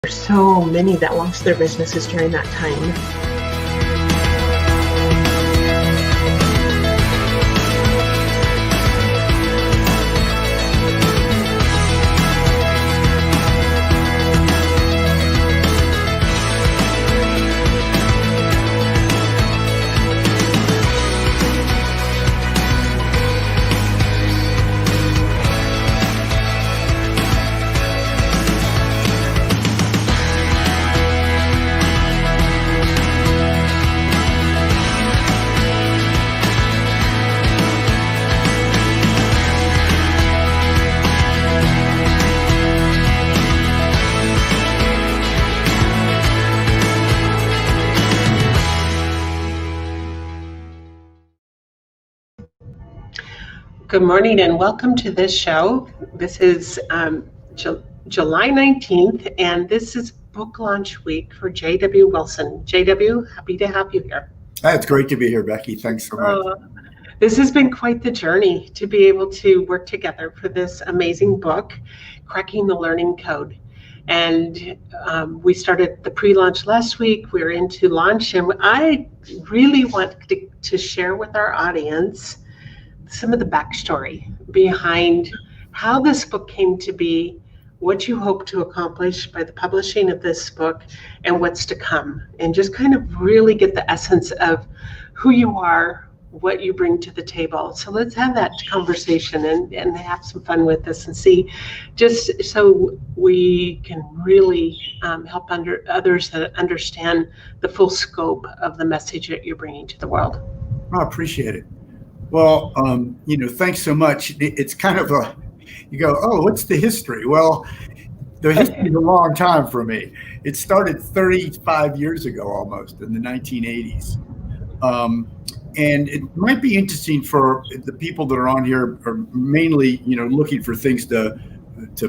There's so many that lost their businesses during that time. Good morning and welcome to this show. This is July 19th and this is book launch week for J.W. Wilson. J.W., happy to have you here. It's great to be here, Becky. Thanks so much. This has been quite the journey to be able to work together for this amazing book, Cracking the Learning Code. And we started the pre-launch last week. We're into launch, and I really want to share with our audience some of the backstory behind how this book came to be, what you hope to accomplish by the publishing of this book, and what's to come, and just kind of really get the essence of who you are, what you bring to the table. So let's have that conversation and have some fun with this and see, just so we can really help others that understand the full scope of the message that you're bringing to the world. I appreciate it. Well, thanks so much. It's kind of you go, oh, what's the history? Well, the history is a long time for me. It started 35 years ago almost, in the 1980s. And it might be interesting for the people that are on here are mainly, looking for things to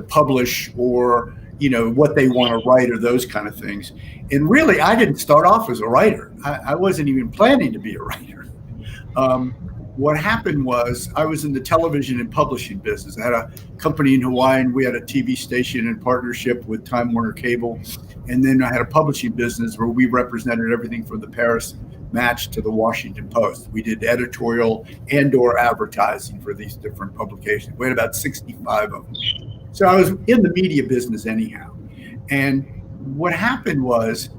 publish or, what they want to write or those kind of things. And really, I didn't start off as a writer. I wasn't even planning to be a writer. What happened was I was in the television and publishing business. I had a company in Hawaii, and we had a TV station in partnership with Time Warner Cable. And then I had a publishing business where we represented everything from the Paris Match to the Washington Post. We did editorial and/or advertising for these different publications. We had about 65 of them. So I was in the media business anyhow. And what happened was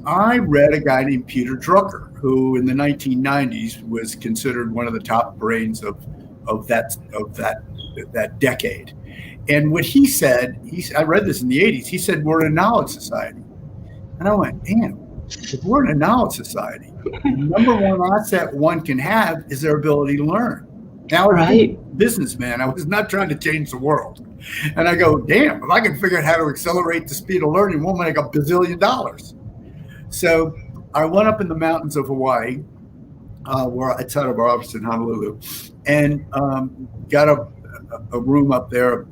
I read a guy named Peter Drucker, who in the 1990s was considered one of the top brains of that decade. And what he said, I read this in the 80s, he said, we're a knowledge society. And I went, damn, if we're in a knowledge society, the number one asset one can have is their ability to learn. Now, right. I'm a businessman, I was not trying to change the world. And I go, damn, if I can figure out how to accelerate the speed of learning, we'll make $1 billion. So I went up in the mountains of Hawaii, where outside of our office in Honolulu, and got a room up there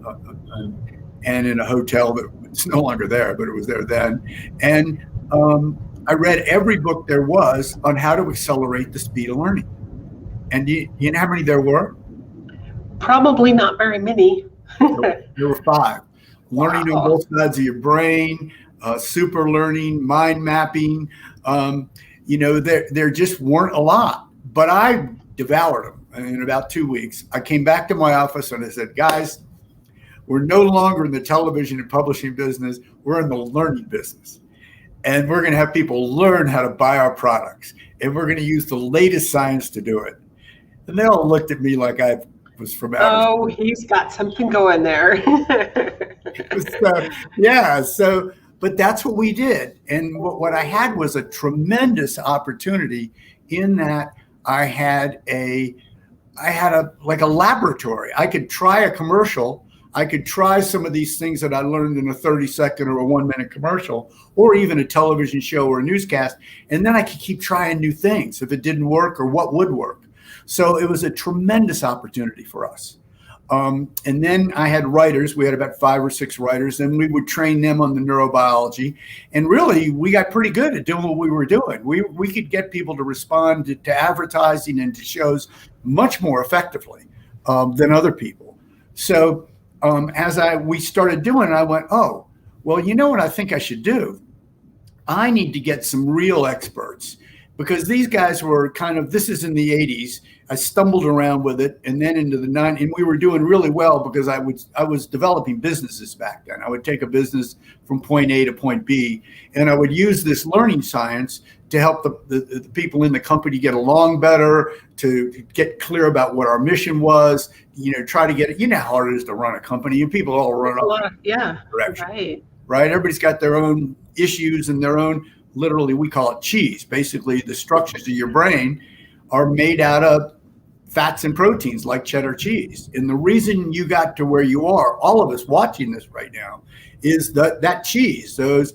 and in a hotel that's no longer there, but it was there then. And I read every book there was on how to accelerate the speed of learning. And do you know how many there were? Probably not very many. There were 5. Learning on both sides of your brain, super learning, mind mapping. There just weren't a lot, but I devoured them in about 2 weeks. I came back to my office and I said, guys, we're no longer in the television and publishing business. We're in the learning business. And we're going to have people learn how to buy our products. And we're going to use the latest science to do it. And they all looked at me like I was from outer space. Oh, he's got something going there. But that's what we did. And what I had was a tremendous opportunity in that I had a laboratory. I could try a commercial. I could try some of these things that I learned in a 30-second or a 1-minute commercial, or even a television show or a newscast. And then I could keep trying new things if it didn't work or what would work. So it was a tremendous opportunity for us. And then I had writers. We had about 5 or 6 writers, and we would train them on the neurobiology. And really, we got pretty good at doing what we were doing. We could get people to respond to advertising and to shows much more effectively than other people. So we started doing it, I went, oh, Well, you know what I think I should do? I need to get some real experts, because these guys were kind of, this is in the 80s. I stumbled around with it, and then into the 90s, and we were doing really well because I was developing businesses back then. I would take a business from point A to point B, and I would use this learning science to help the people in the company get along better, to get clear about what our mission was, try to get it. You know how hard it is to run a company, and people all run up direction. Right? Everybody's got their own issues and their own, literally, we call it cheese. Basically, the structures of your brain are made out of fats and proteins like cheddar cheese. And the reason you got to where you are, all of us watching this right now, is that cheese, those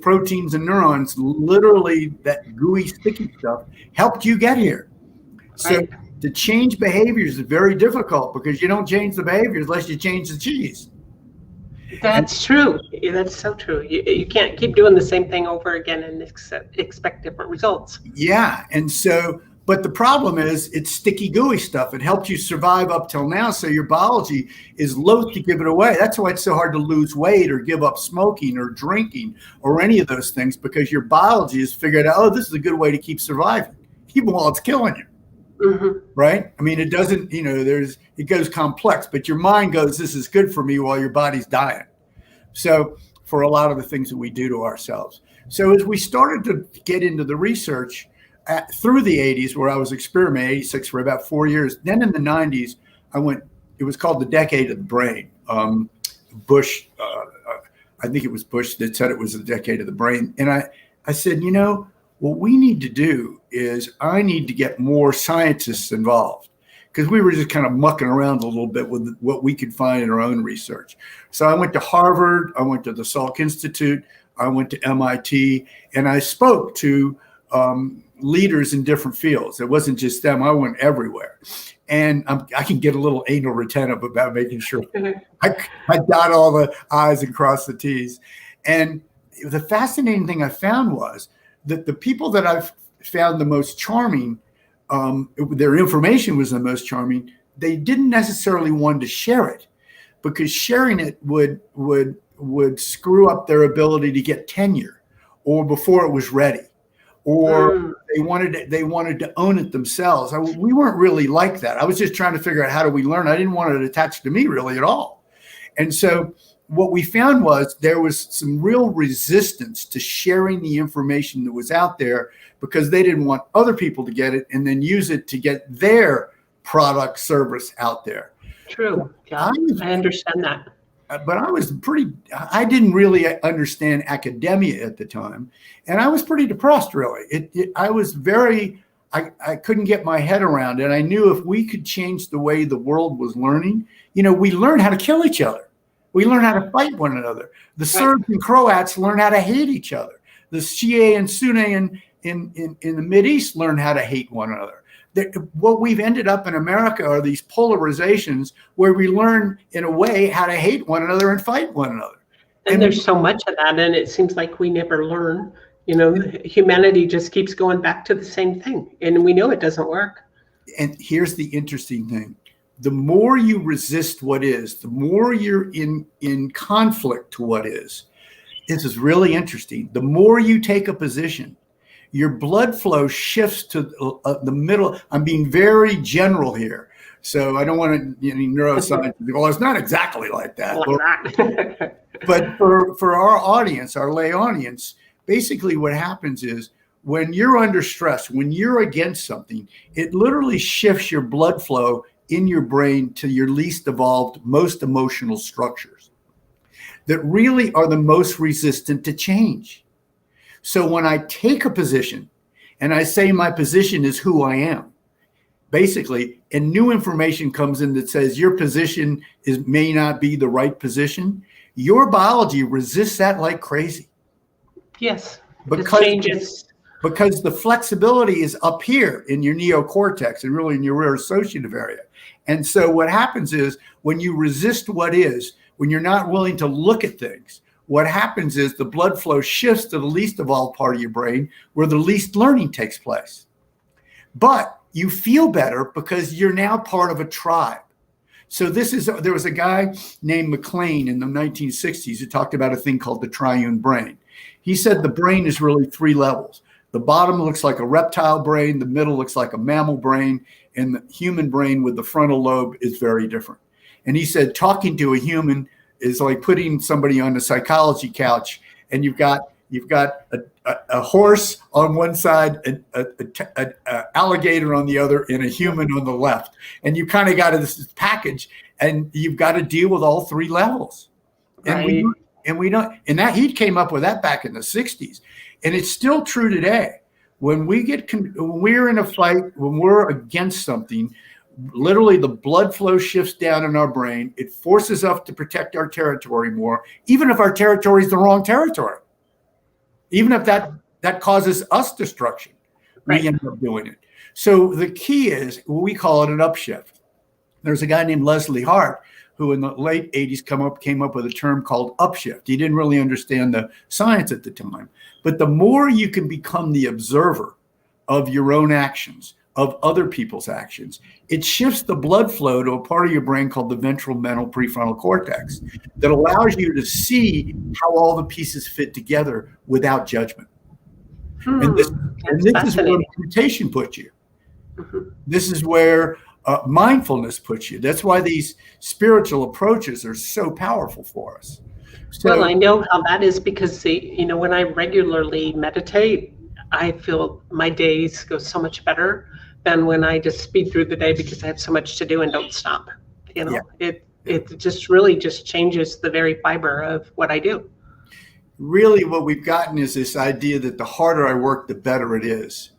proteins and neurons, literally that gooey, sticky stuff, helped you get here. So to change behaviors is very difficult, because you don't change the behaviors unless you change the cheese. That's true. That's so true. You can't keep doing the same thing over again and expect different results. Yeah. And so, but the problem is it's sticky, gooey stuff. It helped you survive up till now. So your biology is loath to give it away. That's why it's so hard to lose weight or give up smoking or drinking or any of those things, because your biology has figured out, oh, this is a good way to keep surviving, even while it's killing you. Mm-hmm. Right? I mean, it doesn't, it goes complex, but your mind goes, this is good for me, while your body's dying. So for a lot of the things that we do to ourselves. So as we started to get into the research through the 80s, where I was experimenting, 86 for about 4 years. Then in the 90s, it was called the decade of the brain. Bush, I think it was Bush that said it was the decade of the brain. And I said, what we need to do is I need to get more scientists involved, because we were just kind of mucking around a little bit with what we could find in our own research. So I went to Harvard, I went to the Salk Institute, I went to MIT, and I spoke to leaders in different fields. It wasn't just them, I went everywhere. And I can get a little anal retentive about making sure I dot all the I's and cross the T's. And the fascinating thing I found was that the people that I've found the most charming, their information was the most charming, they didn't necessarily want to share it, because sharing it would screw up their ability to get tenure, or before it was ready, or they wanted to own it themselves. We weren't really like that. I was just trying to figure out, how do we learn? I didn't want it attached to me really at all. And so what we found was there was some real resistance to sharing the information that was out there, because they didn't want other people to get it and then use it to get their product service out there. True. Yeah, I understand that. But I didn't really understand academia at the time. And I was pretty depressed, really. I couldn't get my head around it. I knew if we could change the way the world was learning, we learned how to kill each other. We learn how to fight one another. The Serbs and Croats learn how to hate each other. The Shia and Sunni in the Mideast learn how to hate one another. What we've ended up in America are these polarizations where we learn, in a way, how to hate one another and fight one another. And there's so much of that, and it seems like we never learn. Humanity just keeps going back to the same thing, and we know it doesn't work. And here's the interesting thing. The more you resist what is, the more you're in conflict to what is. This is really interesting. The more you take a position, your blood flow shifts to the middle. I'm being very general here, so I don't want to, any neuroscience. Well, it's not exactly like that. But for our audience, our lay audience, basically what happens is, when you're under stress, when you're against something, it literally shifts your blood flow in your brain to your least evolved, most emotional structures that really are the most resistant to change. So when I take a position and I say my position is who I am, basically, and new information comes in that says your position may not be the right position, your biology resists that like crazy. Yes, because it changes. Because the flexibility is up here in your neocortex and really in your rear associative area. And so what happens is, when you resist what is, when you're not willing to look at things, what happens is the blood flow shifts to the least evolved part of your brain, where the least learning takes place. But you feel better because you're now part of a tribe. So there was a guy named McLean in the 1960s who talked about a thing called the triune brain. He said the brain is really 3 levels. The bottom looks like a reptile brain, the middle looks like a mammal brain, and the human brain with the frontal lobe is very different. And he said talking to a human is like putting somebody on a psychology couch, and you've got a horse on one side, an alligator on the other, and a human on the left. And you kind of got this package, and you've got to deal with all 3 levels. Right. And we don't, and that he came up with that back in the 60s. And it's still true today. When we're in a fight, when we're against something, literally the blood flow shifts down in our brain. It forces us to protect our territory more, even if our territory is the wrong territory. Even if that causes us destruction, Right. we end up doing it. So the key is, we call it an upshift. There's a guy named Leslie Hart who in the late 80s came up with a term called upshift. He didn't really understand the science at the time. But the more you can become the observer of your own actions, of other people's actions, it shifts the blood flow to a part of your brain called the ventral mental prefrontal cortex that allows you to see how all the pieces fit together without judgment. And this is where meditation puts you. Mm-hmm. This is where mindfulness puts you. That's why these spiritual approaches are so powerful for us. So, well, I know how that is because, when I regularly meditate, I feel my days go so much better than when I just speed through the day because I have so much to do and don't stop. It just really just changes the very fiber of what I do. Really, what we've gotten is this idea that the harder I work, the better it is.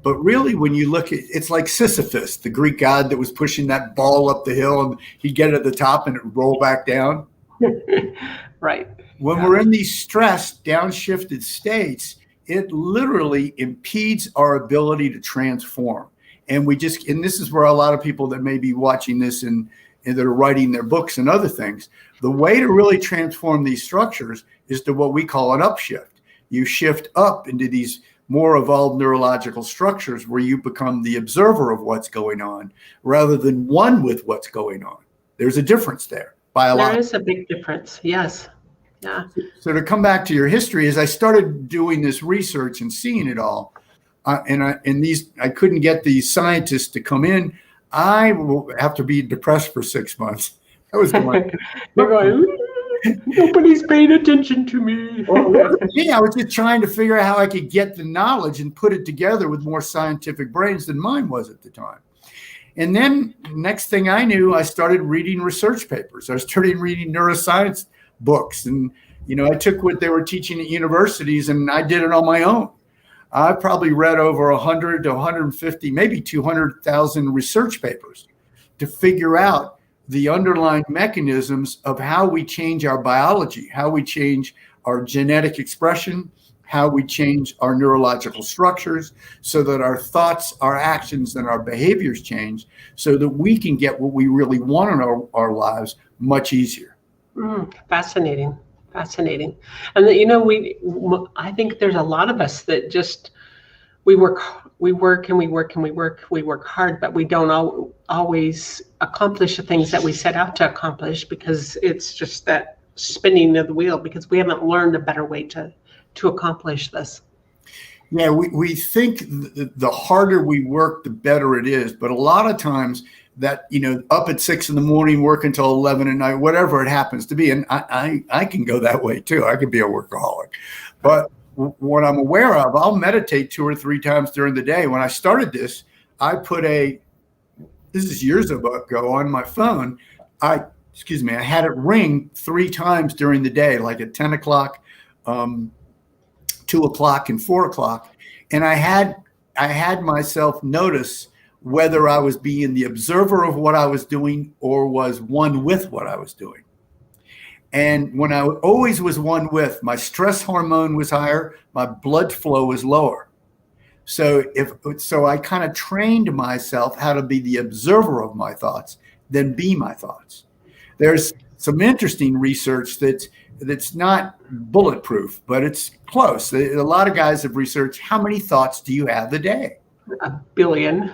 But really, when you look at it's like Sisyphus, the Greek god that was pushing that ball up the hill, and he'd get at the top and it would roll back down. Right. When we're in these stressed, downshifted states, it literally impedes our ability to transform. And this is where a lot of people that may be watching this and that are writing their books and other things, the way to really transform these structures is to what we call an upshift. You shift up into these more evolved neurological structures where you become the observer of what's going on rather than one with what's going on. There's a difference there by a lot. There is a big difference. Yes. Yeah. So to come back to your history, as I started doing this research and seeing it all, I couldn't get these scientists to come in. I will have to be depressed for 6 months. That was going. You're going. Nobody's paying attention to me. Yeah, I was just trying to figure out how I could get the knowledge and put it together with more scientific brains than mine was at the time. And then next thing I knew, I started reading research papers. I started reading neuroscience books. And, I took what they were teaching at universities and I did it on my own. I probably read over 100 to 150, maybe 200,000 research papers to figure out the underlying mechanisms of how we change our biology, how we change our genetic expression, how we change our neurological structures so that our thoughts, our actions, and our behaviors change so that we can get what we really want in our lives much easier. Fascinating. And I think there's a lot of us that just, we work hard, but we don't always accomplish the things that we set out to accomplish because it's just that spinning of the wheel because we haven't learned a better way to accomplish this. Yeah, we think the harder we work, the better it is. But a lot of times that, up at 6 a.m, work until 11 at night, whatever it happens to be. And I can go that way too. I can be a workaholic. But what I'm aware of, I'll meditate 2 or 3 times during the day. When I started this, I put this is years ago on my phone. I had it ring 3 times during the day, like at 10 o'clock, 2 o'clock, and 4 o'clock. And I had myself notice whether I was being the observer of what I was doing or was one with what I was doing. And when I always was one with, my stress hormone was higher, my blood flow was lower. So I kind of trained myself how to be the observer of my thoughts, then be my thoughts. There's some interesting research that's not bulletproof, but it's close. A lot of guys have researched how many thoughts do you have a day? A billion.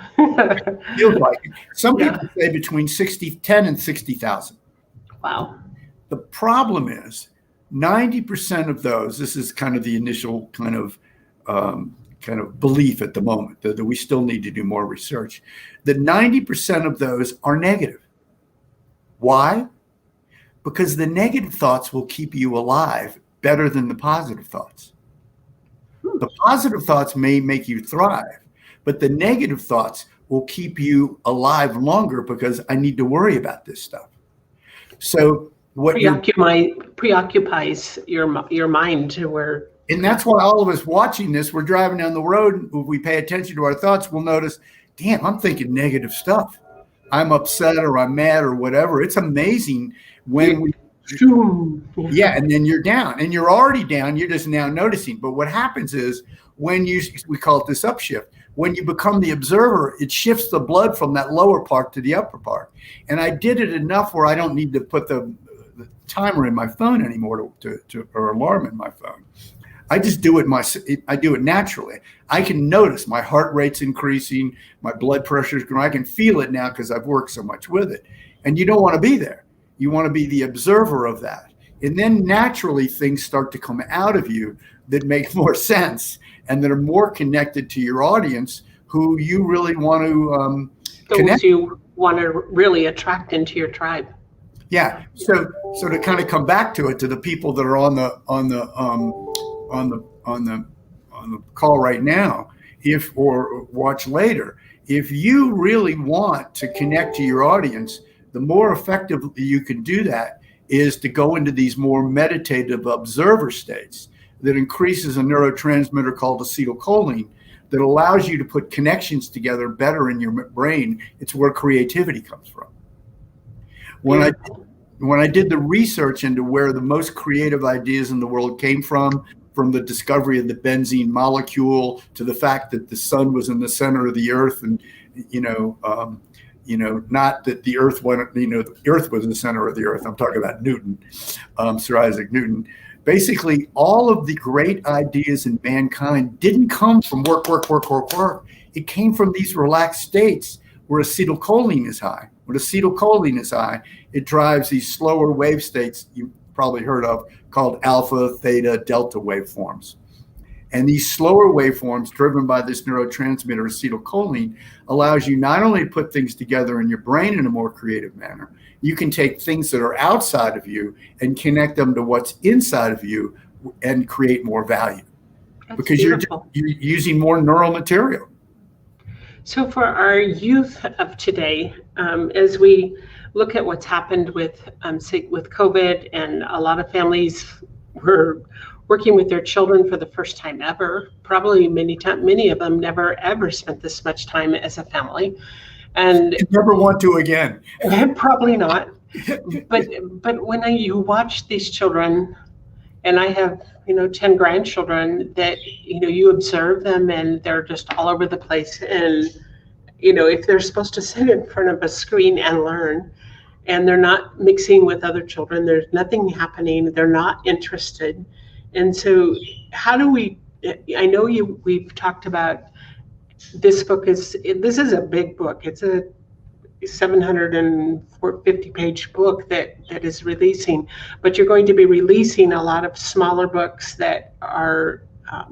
Feels like it. Some Yeah. people say between 10 and 60,000. Wow. The problem is 90% of those, this is kind of the initial kind of belief at the moment that we still need to do more research, that 90% of those are negative. Why? Because the negative thoughts will keep you alive better than the positive thoughts. The positive thoughts may make you thrive, but the negative thoughts will keep you alive longer because I need to worry about this stuff. So what preoccupies your mind to where. And that's why all of us watching this, we're driving down the road. If we pay attention to our thoughts, we'll notice, damn, I'm thinking negative stuff. I'm upset or I'm mad or whatever. It's amazing when we, yeah, and then you're down and you're already down. You're just now noticing. But what happens is when we call it this upshift, when you become the observer, it shifts the blood from that lower part to the upper part. And I did it enough where I don't need to put the timer in my phone anymore or alarm in my phone. I just do it. I do it naturally. I can notice my heart rate's increasing, my blood pressure's growing. I can feel it now because I've worked so much with it. And you don't want to be there. You want to be the observer of that. And then naturally things start to come out of you that make more sense and that are more connected to your audience, who you really want to connect. Those you want to really attract into your tribe. Yeah. So to kind of come back to it, to the people that are on the call right now, or watch later, if you really want to connect to your audience, the more effectively you can do that is to go into these more meditative observer states that increases a neurotransmitter called acetylcholine that allows you to put connections together better in your brain. It's where creativity comes from. When I did the research into where the most creative ideas in the world came from the discovery of the benzene molecule to the fact that the sun was in the center of the earth, and not that the earth went, the earth was in the center of the earth. I'm talking about Newton, Sir Isaac Newton. Basically, all of the great ideas in mankind didn't come from work. It came from these relaxed states where acetylcholine is high. When acetylcholine is high, it drives these slower wave states you probably heard of called alpha, theta, delta waveforms. And these slower waveforms driven by this neurotransmitter acetylcholine allows you not only to put things together in your brain in a more creative manner, you can take things that are outside of you and connect them to what's inside of you and create more value. That's because beautiful. you're using more neural material. So for our youth of today, as we look at what's happened with COVID, and a lot of families were working with their children for the first time ever, probably many of them never ever spent this much time as a family, and never want to again. Probably not. But when you watch these children, and I have 10 grandchildren, that you observe them and they're just all over the place, and if they're supposed to sit in front of a screen and learn, and they're not mixing with other children, there's nothing happening, they're not interested. And so how do we, I know we've talked about this book this is a big book. It's a 750 page book that is releasing, but you're going to be releasing a lot of smaller books that are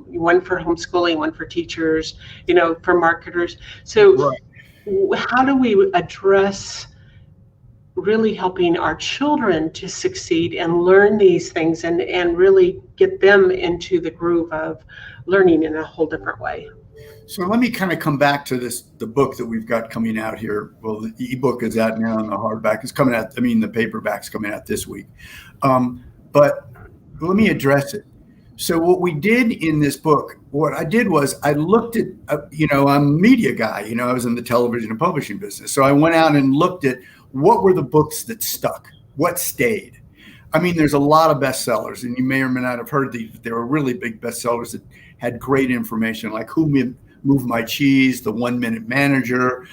one for homeschooling, one for teachers, for marketers. So right. How do we address really helping our children to succeed and learn these things and really get them into the groove of learning in a whole different way? So let me kind of come back to the book that we've got coming out here. Well, the ebook is out now and the hardback is coming out. The paperback's coming out this week. But let me address it. So what we did in this book, what I did was I looked at, I'm a media guy, I was in the television and publishing business. So I went out and looked at what were the books that stuck, what stayed. I mean, there's a lot of bestsellers, and you may or may not have heard these. There were really big bestsellers that had great information, like Who Moved My Cheese, The 1 Minute Manager.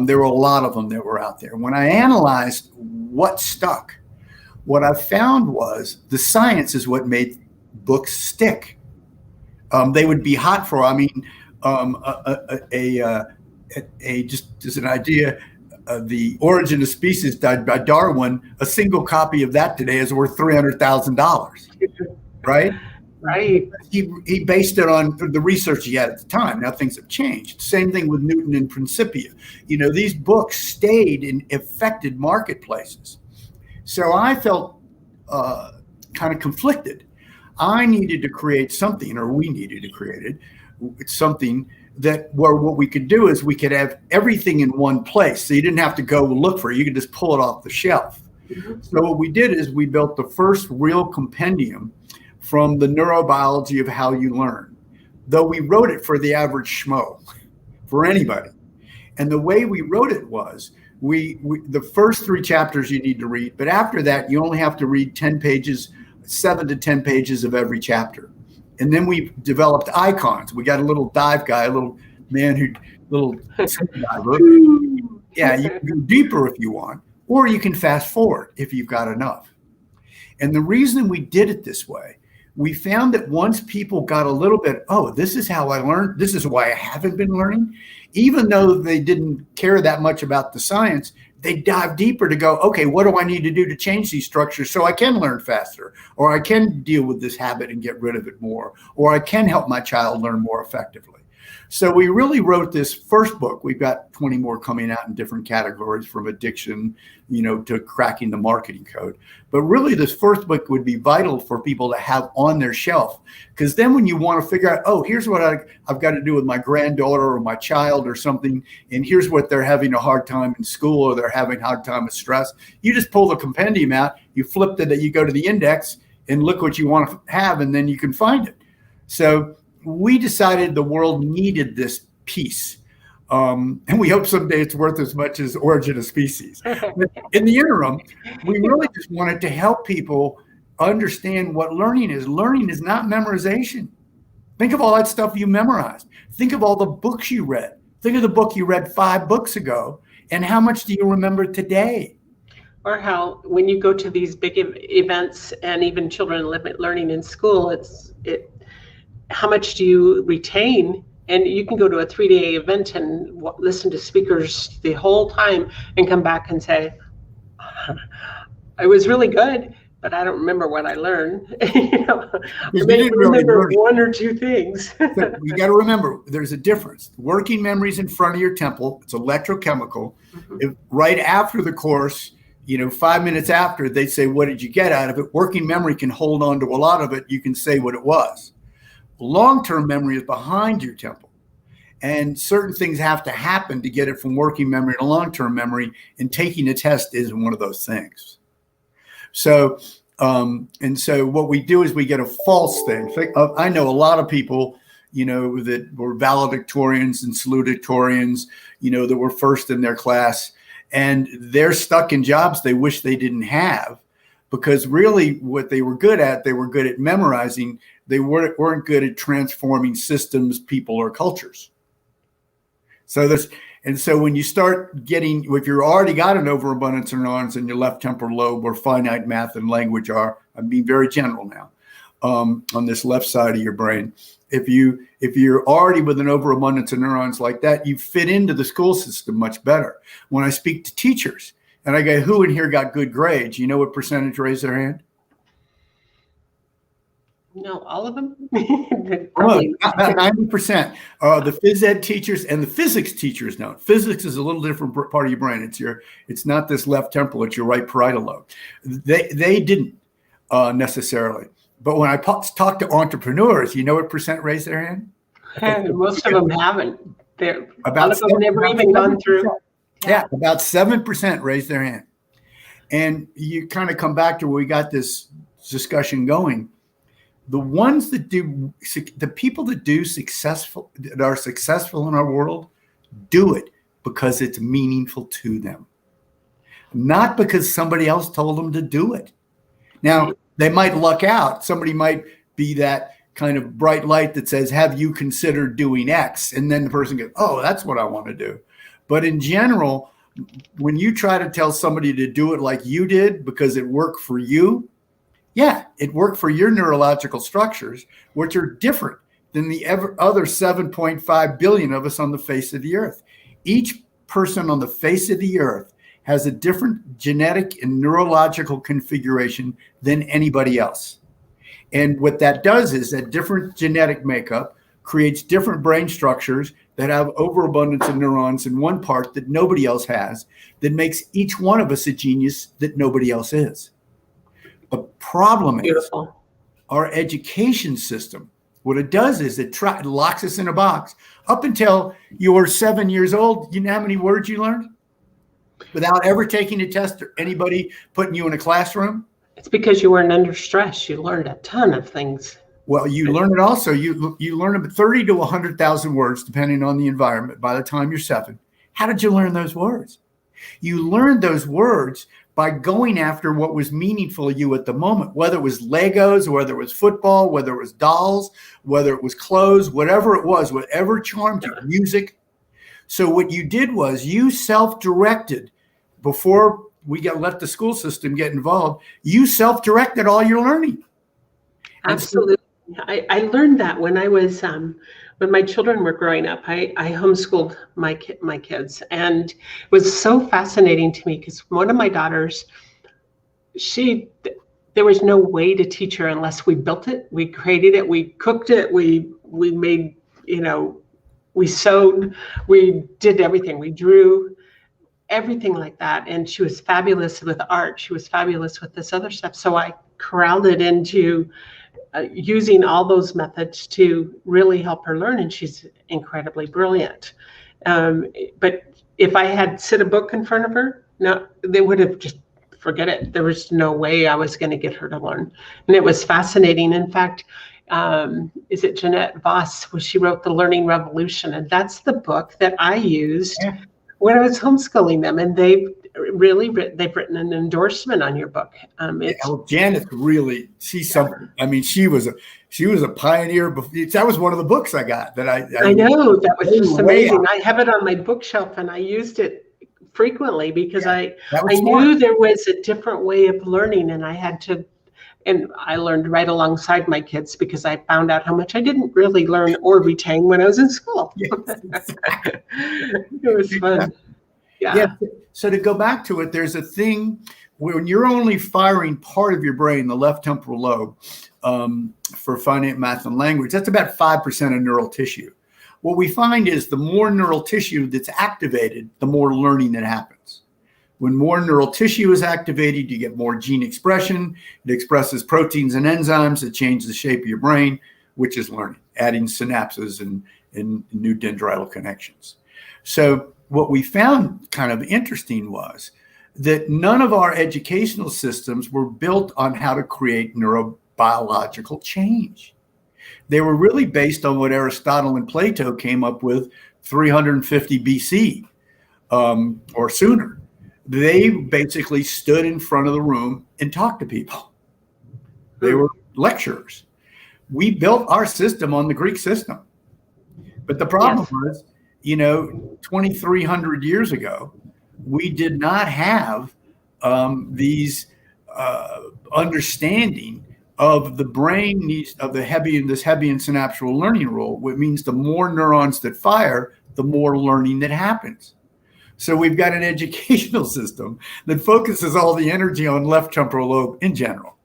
There were a lot of them that were out there. When I analyzed what stuck, what I found was the science is what made books stick. They would be hot for, just as an idea, the Origin of Species by Darwin, a single copy of that today is worth $300,000, right? Right. He based it on the research he had at the time. Now things have changed. Same thing with Newton and Principia. These books stayed and affected marketplaces. So I felt kind of conflicted. I needed to create something, or we needed to create it, something that where what we could do is we could have everything in one place. So you didn't have to go look for it. You could just pull it off the shelf. Mm-hmm. So what we did is we built the first real compendium from the neurobiology of how you learn, though we wrote it for the average schmo, for anybody. And the way we wrote it was we the first 3 chapters you need to read, but after that, you only have to read 10 pages, 7 to 10 pages of every chapter. And then we developed icons. We got a little dive guy, a little man little diver. Yeah, you can go deeper if you want, or you can fast forward if you've got enough. And the reason we did it this way, we found that once people got a little bit, oh, this is how I learned, this is why I haven't been learning, even though they didn't care that much about the science, they dive deeper to go, okay, what do I need to do to change these structures so I can learn faster, or I can deal with this habit and get rid of it more, or I can help my child learn more effectively. So we really wrote this first book. We've got 20 more coming out in different categories, from addiction, to cracking the marketing code. But really, this first book would be vital for people to have on their shelf, because then when you want to figure out, oh, here's what I've got to do with my granddaughter or my child or something, and here's what they're having a hard time in school, or they're having a hard time with stress, you just pull the compendium out, you flip it, you go to the index and look what you want to have, and then you can find it. So we decided the world needed this piece. And we hope someday it's worth as much as Origin of Species. But in the interim, we really just wanted to help people understand what learning is. Learning is not memorization. Think of all that stuff you memorized. Think of all the books you read. Think of the book you read 5 books ago, and how much do you remember today? Or how, when you go to these big events, and even children learning in school, how much do you retain? And you can go to a 3-day event and listen to speakers the whole time and come back and say, I was really good, but I don't remember what I learned. I may remember 1 or 2 things. You got to remember, there's a difference. Working memory's in front of your temple. It's electrochemical. Mm-hmm. If right after the course, 5 minutes after, they say, what did you get out of it? Working memory can hold on to a lot of it. You can say what it was. Long-term memory is behind your temple, and certain things have to happen to get it from working memory to long-term memory, and taking a test is one of those things. So what we do is we get a false thing. I know a lot of people, that were valedictorians and salutatorians, that were first in their class, and they're stuck in jobs they wish they didn't have, because really what they were good at memorizing. They weren't good at transforming systems, people, or cultures. So when you start getting, if you're already got an overabundance of neurons in your left temporal lobe, where finite math and language are, I'm being very general now, on this left side of your brain. If you're already with an overabundance of neurons like that, you fit into the school system much better. When I speak to teachers and I go, who in here got good grades? You know what percentage raise their hand? No, all of them? Probably 90%. The phys ed teachers and the physics teachers don't. Physics is a little different part of your brain. It's not this left temporal, it's your right parietal lobe. They didn't necessarily. But when I talk to entrepreneurs, you know what percent raise their hand? Most of them haven't. About some of them never even gone through. Yeah, about 7% raise their hand. And you kind of come back to where we got this discussion going. The ones that do, the people that are successful in our world, do it because it's meaningful to them, not because somebody else told them to do it. Now, they might luck out. Somebody might be that kind of bright light that says, have you considered doing X? And then the person goes, oh, that's what I want to do. But in general, when you try to tell somebody to do it like you did because it worked for you, yeah, it worked for your neurological structures, which are different. than the other 7.5 billion of us on the face of the earth. Each person on the face of the earth has a different genetic and neurological configuration than anybody else. And what that does is that different genetic makeup creates different brain structures that have overabundance of neurons in one part that nobody else has, that makes each one of us a genius that nobody else is. The problem is our education system. What it does is it locks us in a box. Up until you were 7 years old, you know how many words you learned? Without ever taking a test or anybody putting you in a classroom? It's because you weren't under stress. You learned a ton of things. Well, you learn it also. You learn about 30 to 100,000 words, depending on the environment, by the time you're 7. How did you learn those words? You learned those words by going after what was meaningful to you at the moment, whether it was Legos, whether it was football, whether it was dolls, whether it was clothes, whatever it was, whatever charmed you, music. So what you did was you self-directed before we let the school system get involved. You self-directed all your learning. Absolutely. I learned that when I was when my children were growing up. I homeschooled my kids, and it was so fascinating to me because one of my daughters, there was no way to teach her unless we built it, we created it, we cooked it, we made, we sewed, we did everything, we drew, everything like that. And she was fabulous with art. She was fabulous with this other stuff. So I corralled it into using all those methods to really help her learn. And she's incredibly brilliant. But if I had sit a book in front of her, no, they would have just forget it. There was no way I was going to get her to learn. And it was fascinating. In fact, is it Jeanette Voss, where she wrote The Learning Revolution? And that's the book that I used when I was homeschooling them. And they've written an endorsement on your book. Janet really, she's something. I mean, she was a pioneer. That was one of the books I got that I know, that was just amazing. I have it on my bookshelf, and I used it frequently because I knew there was a different way of learning, and I learned right alongside my kids because I found out how much I didn't really learn or retain when I was in school. Yes, exactly. It was fun. Yeah. So to go back to it, there's a thing when you're only firing part of your brain, the left temporal lobe, for finance, math, and language, that's about 5% of neural tissue. What we find is the more neural tissue that's activated, the more learning that happens. When more neural tissue is activated, you get more gene expression. It expresses proteins and enzymes that change the shape of your brain, which is learning, adding synapses and new dendrital connections. So what we found kind of interesting was that none of our educational systems were built on how to create neurobiological change. They were really based on what Aristotle and Plato came up with 350 BC or sooner. They basically stood in front of the room and talked to people. They were lecturers. We built our system on the Greek system. But the problem was, 2,300 years ago, we did not have these understanding of the brain needs of this Hebbian synapsual learning rule, which means the more neurons that fire, the more learning that happens. So we've got an educational system that focuses all the energy on left temporal lobe in general.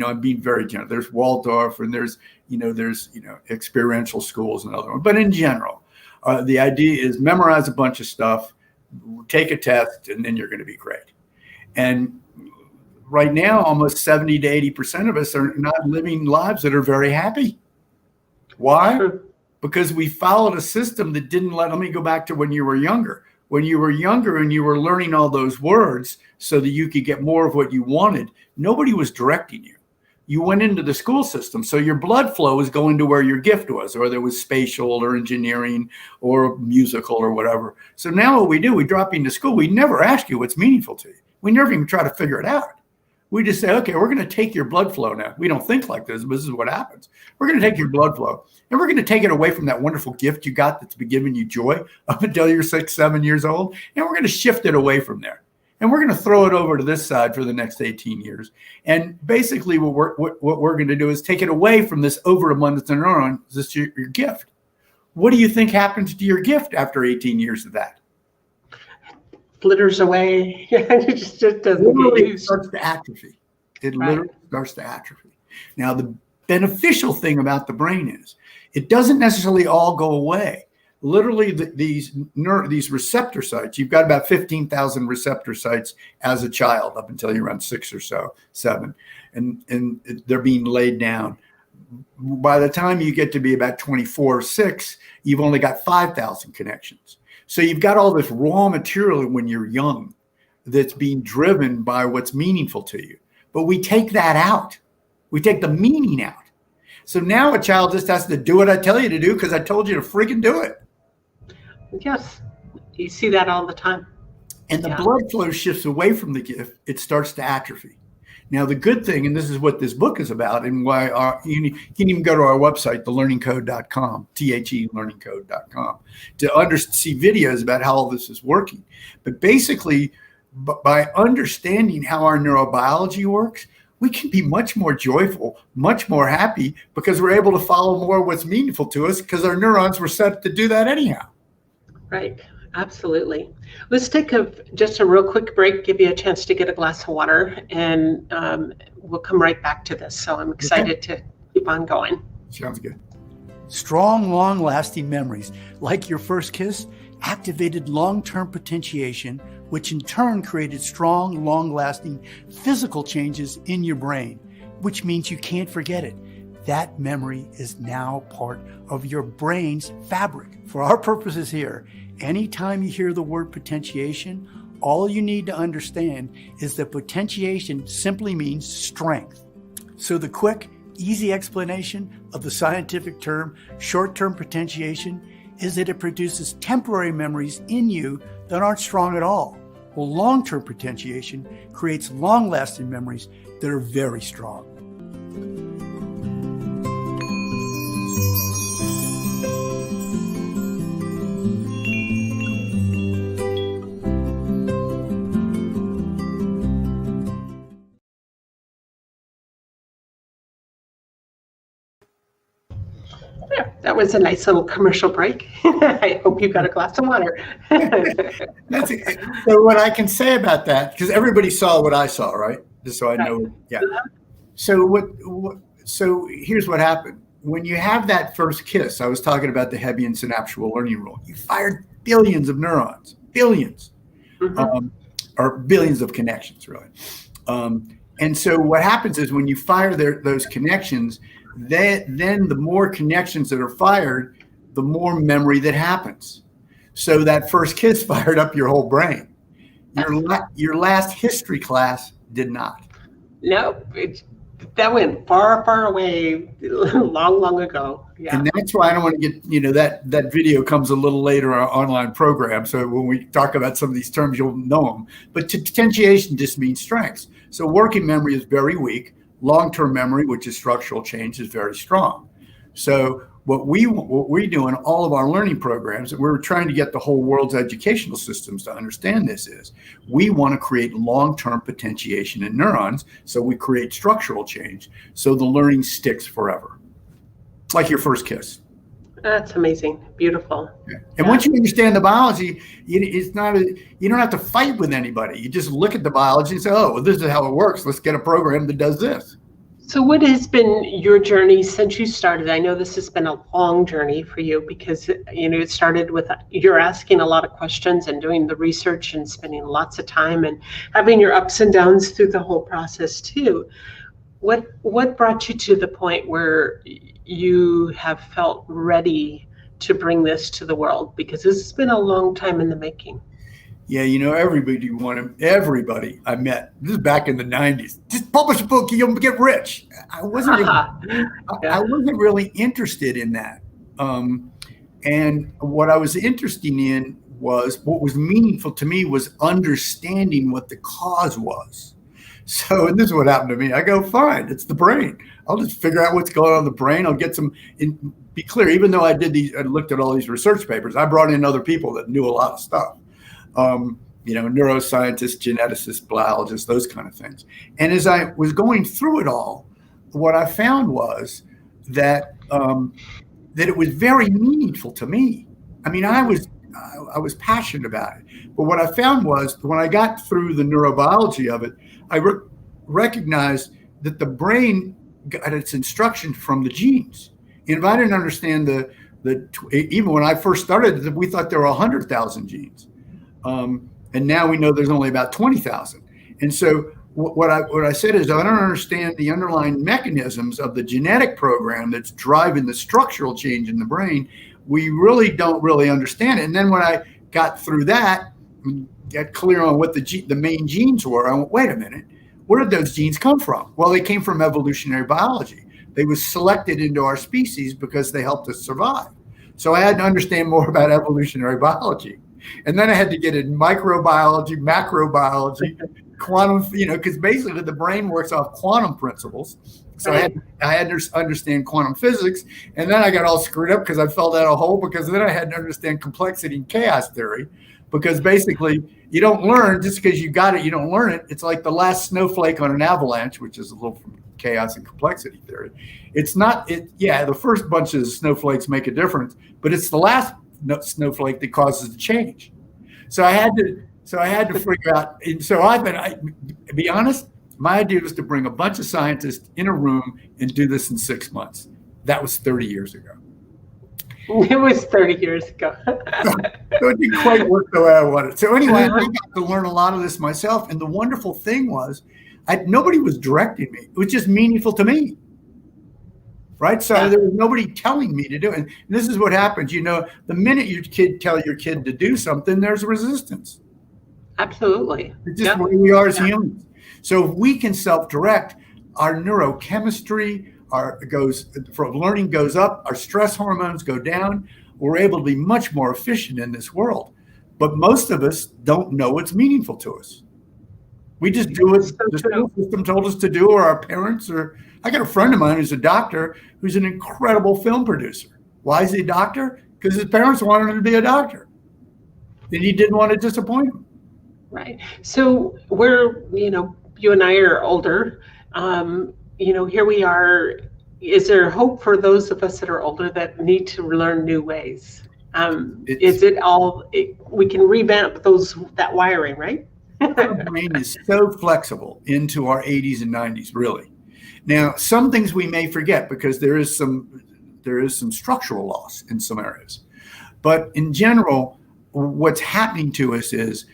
I'm being very general. There's Waldorf and there's experiential schools and other ones. But in general, the idea is memorize a bunch of stuff, take a test, and then you're going to be great. And right now, almost 70 to 80% of us are not living lives that are very happy. Why? Because we followed a system that didn't let me go back to when you were younger. When you were younger and you were learning all those words so that you could get more of what you wanted, nobody was directing you. You went into the school system, so your blood flow was going to where your gift was, or there was spatial or engineering or musical or whatever. So now what we do, we drop you into school. We never ask you what's meaningful to you. We never even try to figure it out. We just say, okay, we're going to take your blood flow now. We don't think like this, but this is what happens. We're going to take your blood flow, and we're going to take it away from that wonderful gift you got that's been giving you joy up until you're 6, 7 years old, and we're going to shift it away from there. and we're going to throw it over to this side for the next 18 years. And basically what we're going to do is take it away from this overabundance of neurons. This is your gift. What do you think happens to your gift after 18 years of that? Flitters away. It just doesn't Literally get used. starts to atrophy. It literally starts to atrophy. Now, the beneficial thing about the brain is it doesn't necessarily all go away. Literally, these receptor sites, you've got about 15,000 receptor sites as a child up until you're around 6 or so, 7, and they're being laid down. By the time you get to be about 24 or 6, you've only got 5,000 connections. So you've got all this raw material when you're young that's being driven by what's meaningful to you. But we take that out. We take the meaning out. So now a child just has to do what I tell you to do because I told you to freaking do it. Yes, you see that all the time. And the blood flow shifts away from the gift. It starts to atrophy. Now, the good thing, and this is what this book is about, and why you can even go to our website, thelearningcode.com, learningcode.com, to see videos about how all this is working. But basically, by understanding how our neurobiology works, we can be much more joyful, much more happy, because we're able to follow more what's meaningful to us because our neurons were set to do that anyhow. Right. Absolutely. Let's take just a real quick break, give you a chance to get a glass of water, and we'll come right back to this. So I'm excited to keep on going. Sounds good. Strong, long-lasting memories, like your first kiss, activated long-term potentiation, which in turn created strong, long-lasting physical changes in your brain, which means you can't forget it. That memory is now part of your brain's fabric. For our purposes here, anytime you hear the word potentiation, all you need to understand is that potentiation simply means strength. So the quick, easy explanation of the scientific term short-term potentiation is that it produces temporary memories in you that aren't strong at all. Well, long-term potentiation creates long-lasting memories that are very strong. That was a nice little commercial break. I hope you got a glass of water. So what I can say about that, because everybody saw what I saw, right? Just so I know. Yeah. So here's what happened. When you have that first kiss, I was talking about the Hebbian synapsual learning rule. You fired billions of neurons, billions, or billions of connections, really. And so what happens is when you fire those connections, then the more connections that are fired, the more memory that happens. So that first kiss fired up your whole brain. Your last history class did not. No, that went far, far away, long, long ago. Yeah. And that's why I don't want to get, that video comes a little later on our online program. So when we talk about some of these terms, you'll know them. But potentiation just means strengths. So working memory is very weak. Long-term memory, which is structural change, is very strong. So what we do in all of our learning programs, and we're trying to get the whole world's educational systems to understand this, is we want to create long-term potentiation in neurons. So we create structural change. So the learning sticks forever. It's like your first kiss. That's amazing. Beautiful. Yeah. And once you understand the biology, you don't have to fight with anybody. You just look at the biology and say, oh, well, this is how it works. Let's get a program that does this. So what has been your journey since you started? I know this has been a long journey for you because, it started with you're asking a lot of questions and doing the research and spending lots of time and having your ups and downs through the whole process too. What brought you to the point where you have felt ready to bring this to the world? Because this has been a long time in the making. Yeah, everybody I met, this is back in the 90s, just publish a book, you'll get rich. I wasn't really interested in that. And what I was interested in what was meaningful to me was understanding what the cause was. So, and this is what happened to me. I go, fine, it's the brain. I'll just figure out what's going on in the brain. I'll get be clear, even though I looked at all these research papers, I brought in other people that knew a lot of stuff. neuroscientists, geneticists, biologists, those kind of things. And as I was going through it all, what I found was that that it was very meaningful to me. I mean, I was passionate about it. But what I found was when I got through the neurobiology of it, I recognized that the brain got its instruction from the genes. And if I didn't understand even when I first started, we thought there were 100,000 genes. And now we know there's only about 20,000. And so what I said is I don't understand the underlying mechanisms of the genetic program that's driving the structural change in the brain. We really don't really understand it. And then when I got through that, got clear on what the main genes were, I went, wait a minute, where did those genes come from? Well, they came from evolutionary biology. They were selected into our species because they helped us survive. So I had to understand more about evolutionary biology. And then I had to get in microbiology, macrobiology, quantum, because basically the brain works off quantum principles. So I had to understand quantum physics. And then I got all screwed up because I fell down a hole, because then I had to understand complexity and chaos theory, because basically you don't learn just because you got it, you don't learn it. It's like the last snowflake on an avalanche, which is a little from chaos and complexity theory. It's not, the first bunch of snowflakes make a difference, but it's the last snowflake that causes the change. So I had to figure out. And so to be honest, my idea was to bring a bunch of scientists in a room and do this in 6 months. That was 30 years ago. It was 30 years ago. So it didn't quite work the way I wanted. So anyway, I got to learn a lot of this myself. And the wonderful thing was, nobody was directing me. It was just meaningful to me. Right. So there was nobody telling me to do it. And this is what happens. The minute your kid tell your kid to do something, there's resistance. Absolutely. It's just where we are as humans. So if we can self-direct, our neurochemistry learning goes up, our stress hormones go down. We're able to be much more efficient in this world. But most of us don't know what's meaningful to us. We just do what the school system told us to do, or our parents, or I got a friend of mine who's a doctor who's an incredible film producer. Why is he a doctor? Because his parents wanted him to be a doctor. And he didn't want to disappoint them. Right. So we're, you and I are older. Here we are. Is there hope for those of us that are older that need to learn new ways? We can revamp that wiring, right? Our brain is so flexible into our 80s and 90s, really. Now, some things we may forget because there is some structural loss in some areas. But in general, what's happening to us is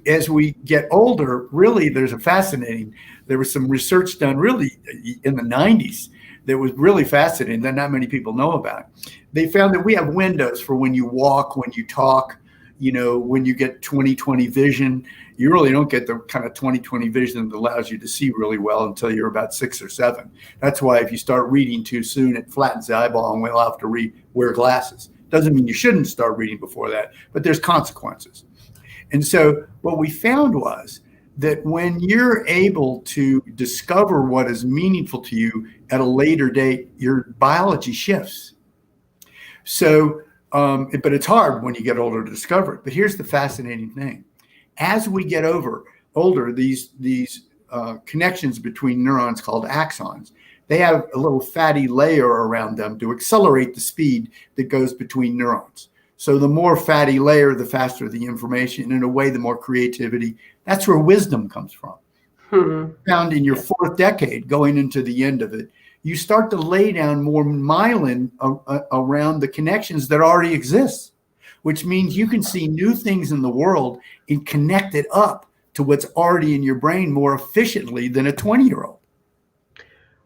as we get older, really there was some research done really in the 90s that was really fascinating that not many people know about. They found that we have windows for when you walk, when you talk, when you get 20/20 vision. You really don't get the kind of 20/20 vision that allows you to see really well until you're about 6 or 7. That's why if you start reading too soon, it flattens the eyeball and we'll have to wear glasses. Doesn't mean you shouldn't start reading before that, but there's consequences. And so what we found was that when you're able to discover what is meaningful to you at a later date, your biology shifts. So, but it's hard when you get older to discover it. But here's the fascinating thing. As we get older, these connections between neurons called axons, they have a little fatty layer around them to accelerate the speed that goes between neurons. So the more fatty layer, the faster the information, and in a way, the more creativity. That's where wisdom comes from. Found in your 4th decade, going into the end of it, you start to lay down more myelin around the connections that already exist, which means you can see new things in the world and connect it up to what's already in your brain more efficiently than a 20-year-old.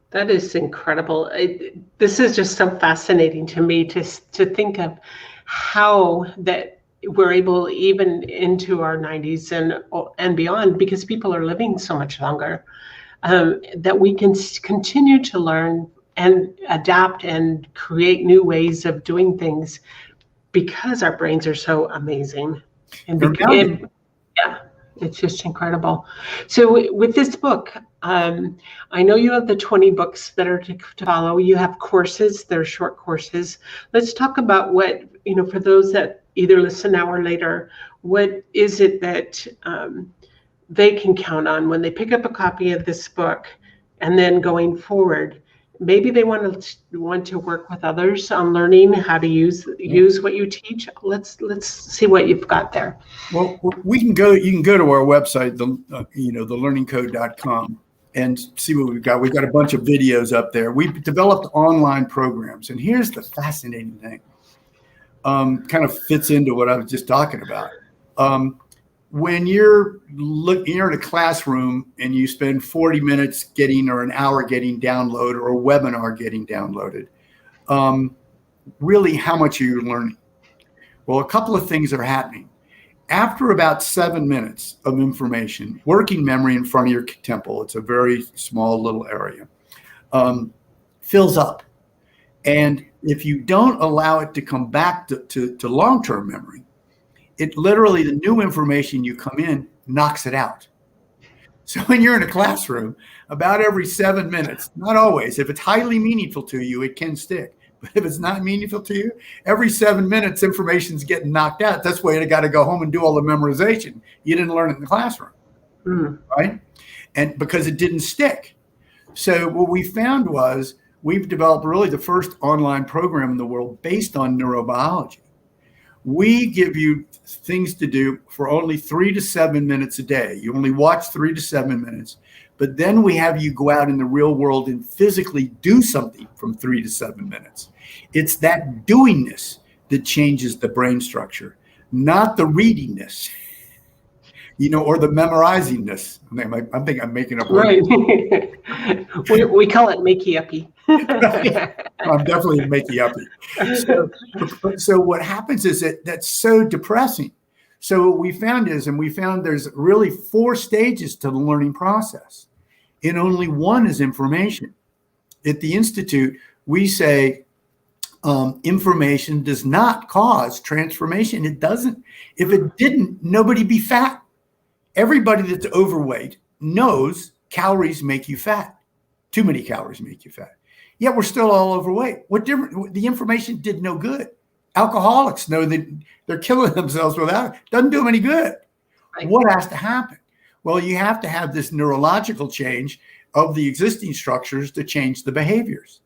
That is incredible. This is just so fascinating to me to think of how that we're able, even into our 90s and beyond, because people are living so much longer, that we can continue to learn and adapt and create new ways of doing things because our brains are so amazing. And it's just incredible. So with this book, I know you have the 20 books that are to follow. You have courses, they're short courses. Let's talk about what, for those that either listen now or later, what is it that they can count on when they pick up a copy of this book, and then going forward, maybe they want to work with others on learning how to use what you teach. Let's see what you've got there. Well, you can go to our website, thelearningcode.com, and see what we've got. We've got a bunch of videos up there. We've developed online programs, and here's the fascinating thing. Kind of fits into what I was just talking about. When you're in a classroom and you spend 40 minutes or an hour getting downloaded, or a webinar getting downloaded, really, how much are you learning? Well, a couple of things are happening. After about 7 minutes of information, working memory in front of your temple, it's a very small little area, fills up. And if you don't allow it to come back to long-term memory, it literally, the new information you come in knocks it out. So when you're in a classroom, about every 7 minutes, not always, if it's highly meaningful to you, it can stick. But if it's not meaningful to you, every 7 minutes, information's getting knocked out. That's why you got to go home and do all the memorization. You didn't learn it in the classroom, right? And because it didn't stick. So what we found was we've developed really the first online program in the world based on neurobiology. We give you things to do for only 3 to 7 minutes a day. You only watch 3 to 7 minutes, but then we have you go out in the real world and physically do something from 3 to 7 minutes. It's that doingness that changes the brain structure, not the readingness, or the memorizingness. I think I'm making up words. Right. we call it makey-uppy. I'm definitely a makey-uppy. So what happens is that's so depressing. So what we found there's really 4 stages to the learning process, and only one is information. At the Institute, we say information does not cause transformation. It doesn't. If it didn't, nobody'd be fat. Everybody that's overweight knows calories make you fat. Too many calories make you fat. Yet we're still all overweight. What different? The information did no good. Alcoholics know that they're killing themselves without it. Doesn't do them any good. Right. What has to happen? Well, you have to have this neurological change of the existing structures to change the behaviors.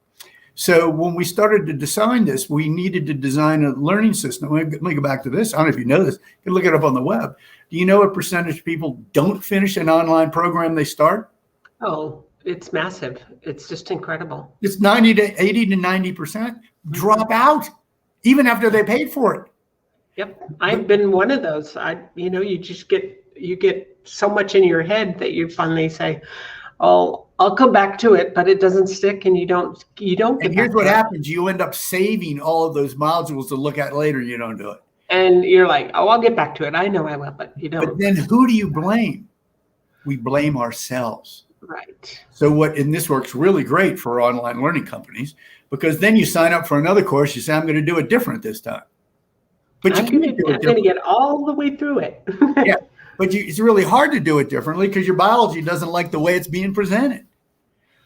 So when we started to design this, we needed to design a learning system. Let me go back to this. I don't know if you know this. You can look it up on the web. Do you know what percentage of people don't finish an online program they start? Oh, it's massive. It's just incredible. It's 80 to 90% drop out even after they paid for it. Yep. I've been one of those. You get so much in your head that you finally say, "Oh, I'll come back to it," but it doesn't stick, and you don't get. And here's what happens: you end up saving all of those modules to look at later. You don't do it, and you're like, "Oh, I'll get back to it. I know I will," but you don't. But then who do you blame? We blame ourselves. Right. So and this works really great for online learning companies, because then you sign up for another course. You say, "I'm going to do it different this time," but I'm going to get all the way through it. Yeah. But it's really hard to do it differently because your biology doesn't like the way it's being presented.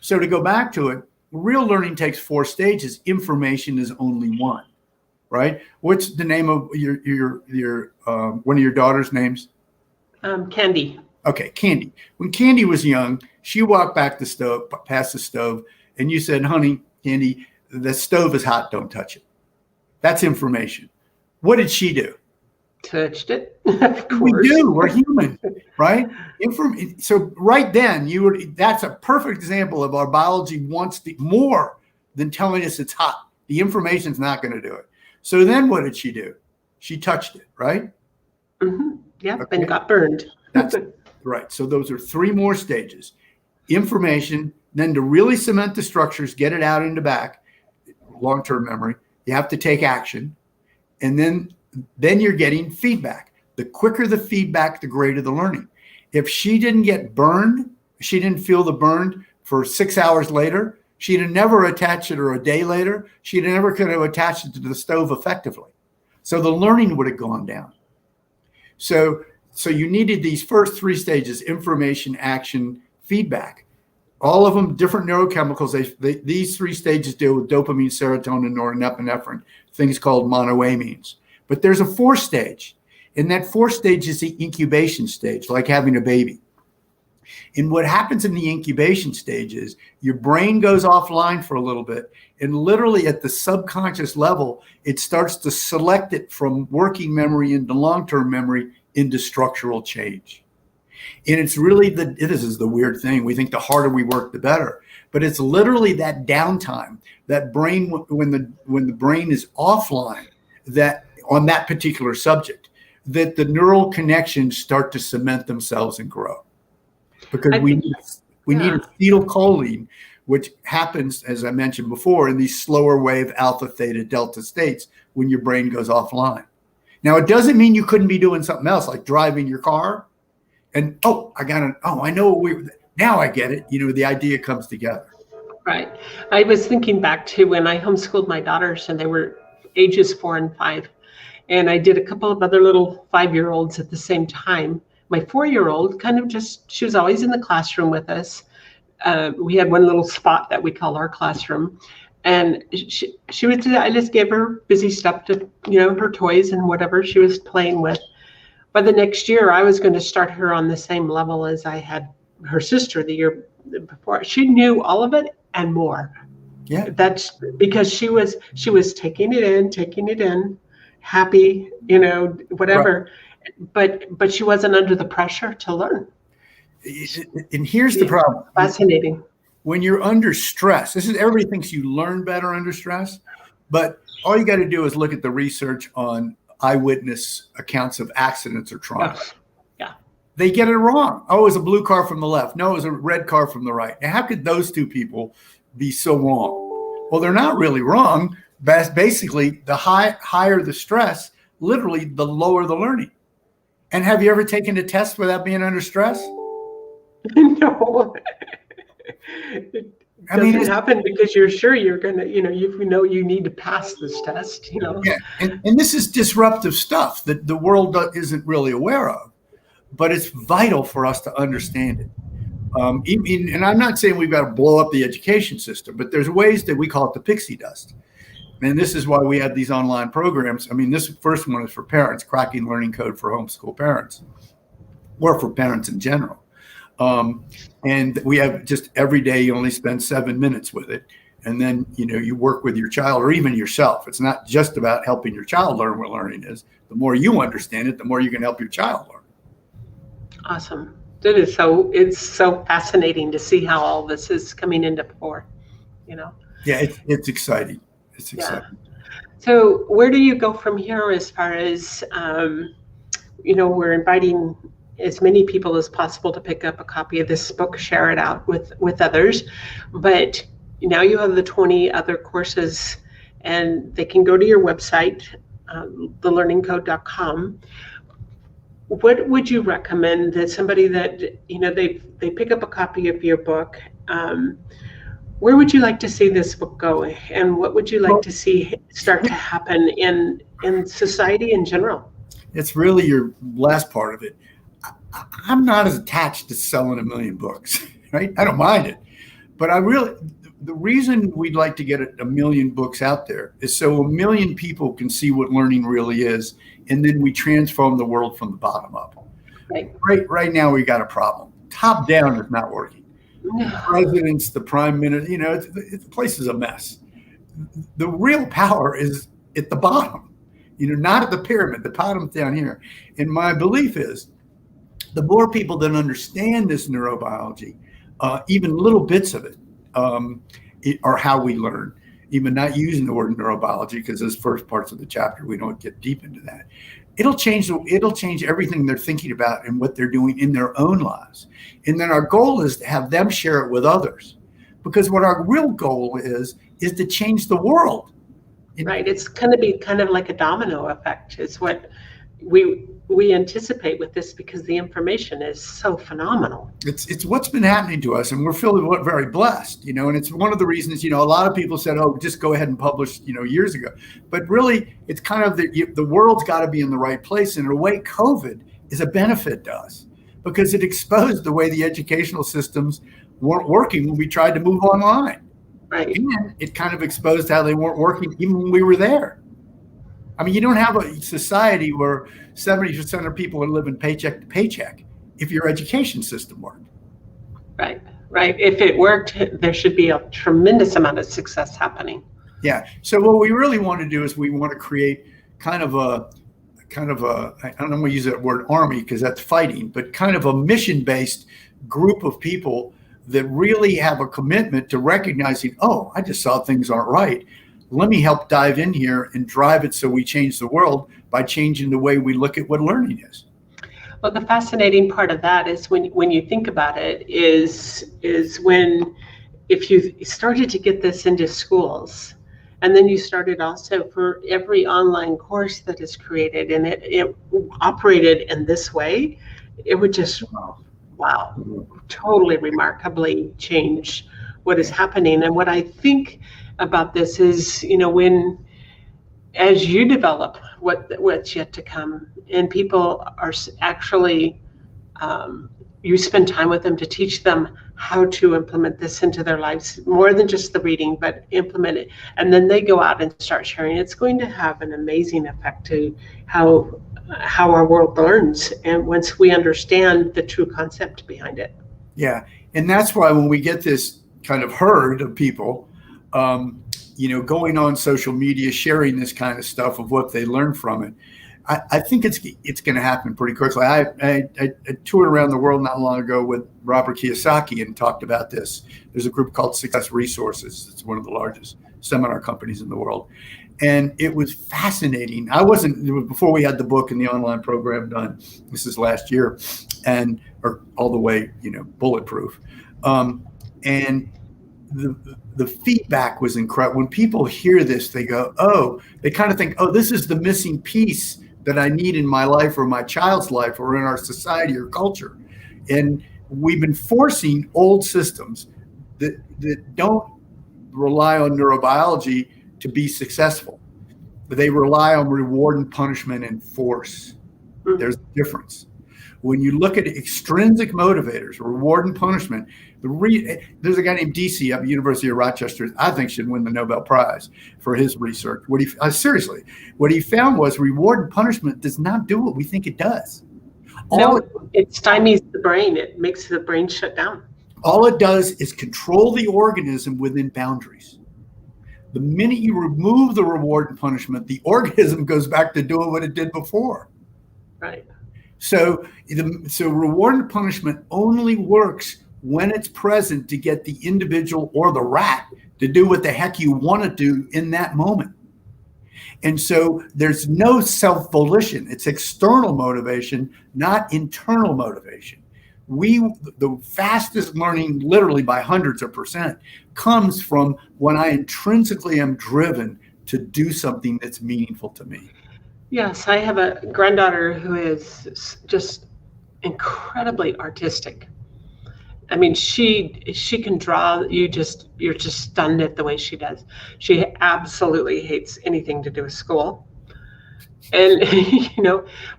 So to go back to it, real learning takes 4 stages. Information is only one, right? What's the name of your one of your daughter's names? Candy. Okay, Candy. When Candy was young, she walked past the stove, and you said, "Honey, Candy, the stove is hot. Don't touch it." That's information. What did she do? Touched it. Of course. We do. We're human, right? So right then, that's a perfect example of our biology wants more than telling us it's hot. The information's not going to do it. So then what did she do? She touched it, right? Mm-hmm. Yeah, okay. And got burned. That's right. So those are 3 more stages. Information, then to really cement the structures, get it out into back, long-term memory, you have to take action. And then you're getting feedback. The quicker the feedback, the greater the learning. If she didn't get burned, she didn't feel the burn for 6 hours later, she'd have never attached it, or a day later, she'd never could have attached it to the stove effectively. So the learning would have gone down. So you needed these first 3 stages: information, action, feedback. All of them different neurochemicals. These 3 stages deal with dopamine, serotonin, norepinephrine, things called monoamines. But there's a fourth stage. And that fourth stage is the incubation stage, like having a baby. And what happens in the incubation stage is your brain goes offline for a little bit. And literally at the subconscious level, it starts to select it from working memory into long-term memory into structural change. And it's really this is the weird thing. We think the harder we work, the better. But it's literally that downtime, that brain, when the brain is offline, that on that particular subject, that the neural connections start to cement themselves and grow. Because we need acetylcholine, which happens, as I mentioned before, in these slower wave alpha, theta, delta states when your brain goes offline. Now, it doesn't mean you couldn't be doing something else, like driving your car. And, now I get it. The idea comes together. Right. I was thinking back to when I homeschooled my daughters, and they were ages 4 and 5. And I did a couple of other little 5-year-olds at the same time. My 4-year-old she was always in the classroom with us. We had one little spot that we call our classroom. And she would, I just gave her busy stuff to, her toys and whatever she was playing with. By the next year, I was going to start her on the same level as I had her sister the year before. She knew all of it and more. Yeah. That's because she was taking it in, happy, whatever. Right. But she wasn't under the pressure to learn. And here's the problem. Fascinating. When you're under stress, everybody thinks you learn better under stress, but all you got to do is look at the research on eyewitness accounts of accidents or trauma. Yeah. They get it wrong. Oh, it was a blue car from the left. No, it was a red car from the right. Now, how could those two people be so wrong? Well, they're not really wrong. Basically, the higher the stress, literally the lower the learning. And have you ever taken a test without being under stress? No. It doesn't happen because you're sure you're going to, you need to pass this test, Yeah. And this is disruptive stuff that the world isn't really aware of, but it's vital for us to understand it. And I'm not saying we've got to blow up the education system, but there's ways that we call it the pixie dust. And this is why we have these online programs. This first one is for parents, cracking learning code for homeschool parents, or for parents in general. And we have just every day, you only spend 7 minutes with it. And then, you work with your child or even yourself. It's not just about helping your child learn what learning is. The more you understand it, the more you can help your child learn. Awesome. It's so fascinating to see how all this is coming into fore, Yeah, it's exciting. It's exciting. Yeah. So where do you go from here as far as, we're inviting as many people as possible to pick up a copy of this book, share it out with others. But now you have the 20 other courses, and they can go to your website, thelearningcode.com. What would you recommend that somebody that, they pick up a copy of your book, where would you like to see this book go? And what would you like to see start to happen in society in general? It's really your last part of it. I'm not as attached to selling 1 million books, right? I don't mind it. But the reason we'd like to get 1 million books out there is so 1 million people can see what learning really is. And then we transform the world from the bottom up. Right now, we got a problem. Top down is not working. The presidents, the prime minister, the place is a mess. The real power is at the bottom, not at the pyramid. The bottom's down here. And my belief is the more people that understand this neurobiology, even little bits of it, are how we learn. Even not using the word neurobiology, because those first parts of the chapter, we don't get deep into that. It'll change everything they're thinking about and what they're doing in their own lives. And then our goal is to have them share it with others. Because what our real goal is to change the world. Right. It's going to be kind of like a domino effect. It's what we anticipate with this, because the information is so phenomenal. It's what's been happening to us, and we're feeling very blessed, and it's one of the reasons, a lot of people said, oh, just go ahead and publish, years ago. But really, it's kind of the world's got to be in the right place. And in a way, COVID is a benefit to us because it exposed the way the educational systems weren't working when we tried to move online. Right. And it kind of exposed how they weren't working even when we were there. I mean, you don't have a society where 70% of people are living paycheck to paycheck if your education system worked. Right, right. If it worked, there should be a tremendous amount of success happening. Yeah. So what we really want to do is we want to create kind of a, I don't want to use that word army because that's fighting, but kind of a mission-based group of people that really have a commitment to recognizing, oh, I just saw things aren't right. Let me help dive in here and drive it so we change the world by changing the way we look at what learning is. Well, the fascinating part of that is when you think about it is when, if you started to get this into schools, and then you started also for every online course that is created and it operated in this way, it would just, wow, totally remarkably change what is happening. And what I think about this is, when, as you develop what's yet to come, and people are actually, you spend time with them to teach them how to implement this into their lives, more than just the reading, but implement it. And then they go out and start sharing. It's going to have an amazing effect to how our world learns. And once we understand the true concept behind it. Yeah. And that's why when we get this kind of herd of people, going on social media, sharing this kind of stuff of what they learn from it, I think it's going to happen pretty quickly. I toured around the world not long ago with Robert Kiyosaki and talked about this. There's a group called Success Resources. It's one of the largest seminar companies in the world. And it was fascinating. It was before we had the book and the online program done. This is last year, or all the way, bulletproof. And the feedback was incredible. When people hear this, they go, they kind of think, this is the missing piece that I need in my life or my child's life or in our society or culture. And we've been forcing old systems that don't rely on neurobiology to be successful. They rely on reward and punishment and force. There's a difference. When you look at extrinsic motivators, reward and punishment, there's a guy named DC at the University of Rochester, I think should win the Nobel Prize for his research. Seriously, what he found was reward and punishment does not do what we think it does. It stymies the brain. It makes the brain shut down. All it does is control the organism within boundaries. The minute you remove the reward and punishment, the organism goes back to doing what it did before. Right. So reward and punishment only works when it's present to get the individual or the rat to do what the heck you want to do in that moment. And so there's no self-volition. It's external motivation, not internal motivation. The fastest learning, literally by hundreds of percent, comes from when I intrinsically am driven to do something that's meaningful to me. Yes, I have a granddaughter who is just incredibly artistic. I mean, she can draw. You're just stunned at the way she does. She absolutely hates anything to do with school. And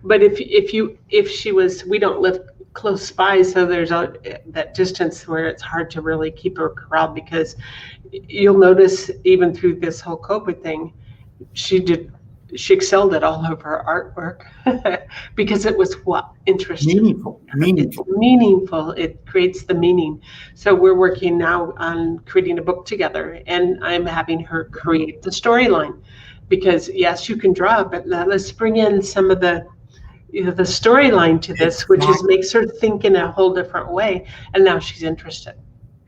but if she was, we don't live close by, so there's that distance where it's hard to really keep her corralled, because you'll notice even through this whole COVID thing, she excelled at all of her artwork because it was interesting. Meaningful. It creates the meaning. So we're working now on creating a book together, and I'm having her create the storyline, because yes, you can draw, but let's bring in some of the storyline to this, which makes her think in a whole different way. And now she's interested.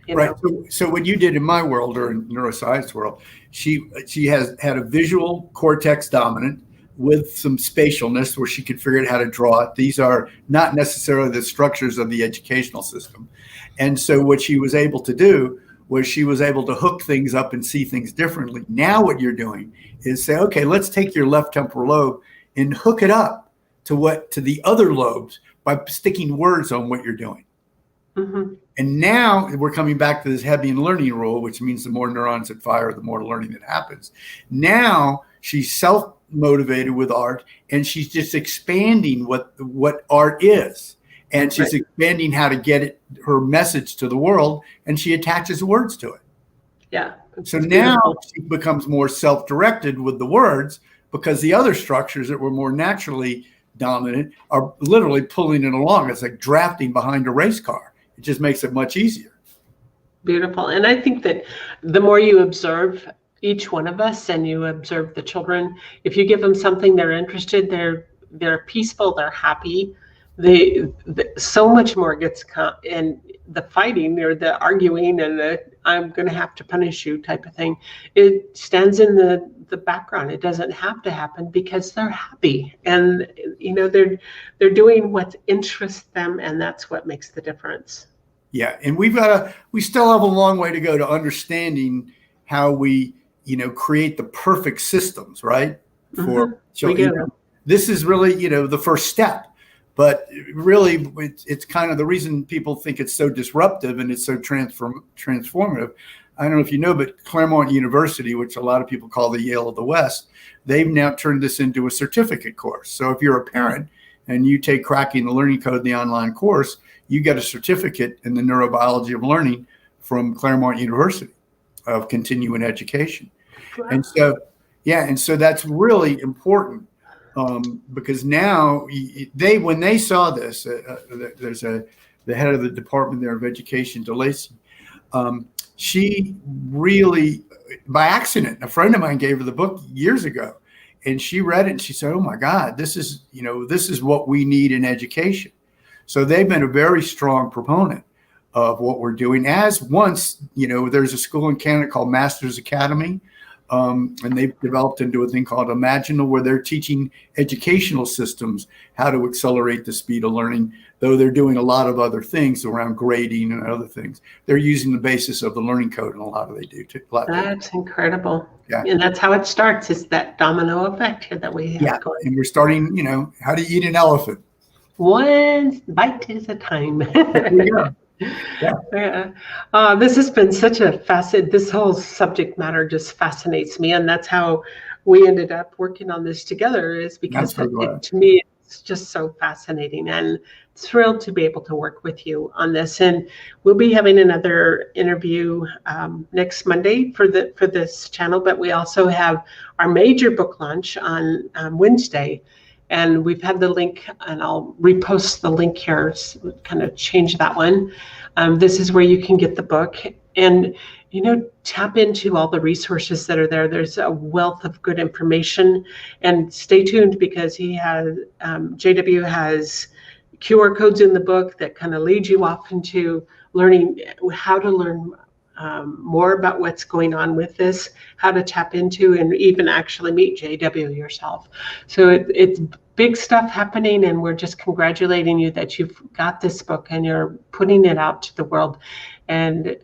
Right. So what you did in my world, or in neuroscience world, she has had a visual cortex dominant with some spatialness where she could figure out how to draw it. These are not necessarily the structures of the educational system. And so what she was able to do was she was able to hook things up and see things differently. Now what you're doing is say, okay, let's take your left temporal lobe and hook it up to the other lobes by sticking words on what you're doing. Mm-hmm. And now we're coming back to this Hebbian learning rule, which means the more neurons that fire, the more learning that happens. Now she's self-motivated with art, and she's just expanding what art is. And she's expanding how to get her message to the world, and she attaches words to it. Yeah. So now she becomes more self-directed with the words, because the other structures that were more naturally dominant are literally pulling it along. It's like drafting behind a race car. It just makes it much easier. Beautiful. And I think that the more you observe each one of us and you observe the children, if you give them something they're interested, they're peaceful, they're happy. So much more gets and the fighting or the arguing and the I'm going to have to punish you type of thing, it stands in the background. It doesn't have to happen because they're happy and they're doing what interests them, and that's what makes the difference. Yeah, and we still have a long way to go to understanding how we create the perfect systems, right? For children. This is really the first step. But really, it's kind of the reason people think it's so disruptive and it's so transformative. I don't know if you know, but Claremont University, which a lot of people call the Yale of the West, they've now turned this into a certificate course. So if you're a parent and you take Cracking the Learning Code, the online course, you get a certificate in the neurobiology of learning from Claremont University of continuing education. Wow. And so that's really important. Because now when they saw this, there's the head of the department there of education, DeLacy. She really, by accident, a friend of mine gave her the book years ago, and she read it and she said, "Oh my God, this is what we need in education." So they've been a very strong proponent of what we're doing. As once, there's a school in Canada called Masters Academy. And they've developed into a thing called Imaginal, where they're teaching educational systems how to accelerate the speed of learning, though they're doing a lot of other things around grading and other things. They're using the basis of the learning code in a lot of they do too. That's incredible. Yeah. And that's how it starts. It's that domino effect here that we have going. And we're starting, how to eat an elephant. One bite at a time. Yeah. This has been such a this whole subject matter just fascinates me, and that's how we ended up working on this together, is because to me it's just so fascinating, and thrilled to be able to work with you on this. And we'll be having another interview next Monday for this channel, but we also have our major book launch on Wednesday. And we've had the link, and I'll repost the link here, so kind of change that one. This is where you can get the book and, tap into all the resources that are there. There's a wealth of good information, and stay tuned because JW has QR codes in the book that kind of lead you off into learning how to learn more about what's going on with this, how to tap into and even actually meet JW yourself. So it's big stuff happening, and we're just congratulating you that you've got this book and you're putting it out to the world. And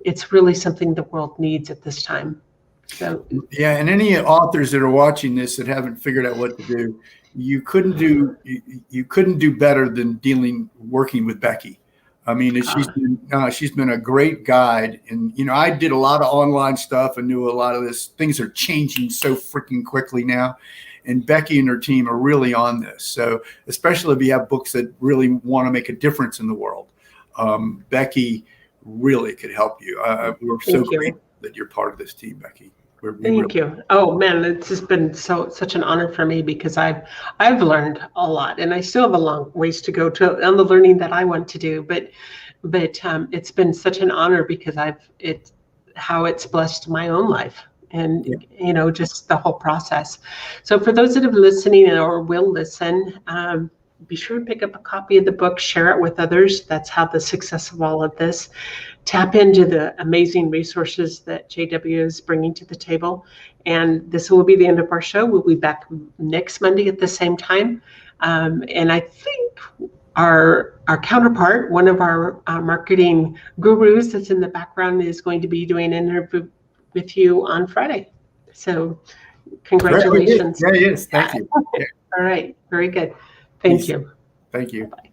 it's really something the world needs at this time. So yeah, and any authors that are watching this that haven't figured out what to do, you couldn't do better than working with Becky. I mean, she's been a great guide, and I did a lot of online stuff and knew a lot of this. Things are changing so freaking quickly now, and Becky and her team are really on this. So, especially if you have books that really want to make a difference in the world, Becky really could help you. We're so grateful that you're part of this team, Becky. Thank you. Oh man, it's just been such an honor for me, because I've learned a lot, and I still have a long ways to go on the learning that I want to do. But it's been such an honor because how it's blessed my own life, and just the whole process. So for those that are listening or will listen, be sure to pick up a copy of the book, share it with others. That's how the success of all of this. Tap into the amazing resources that JW is bringing to the table. And this will be the end of our show. We'll be back next Monday at the same time. And I think our counterpart, one of our marketing gurus that's in the background, is going to be doing an interview with you on Friday. So congratulations. Yeah, yes. Thank you. All right. Very good. Thank you. Thank you. Bye-bye.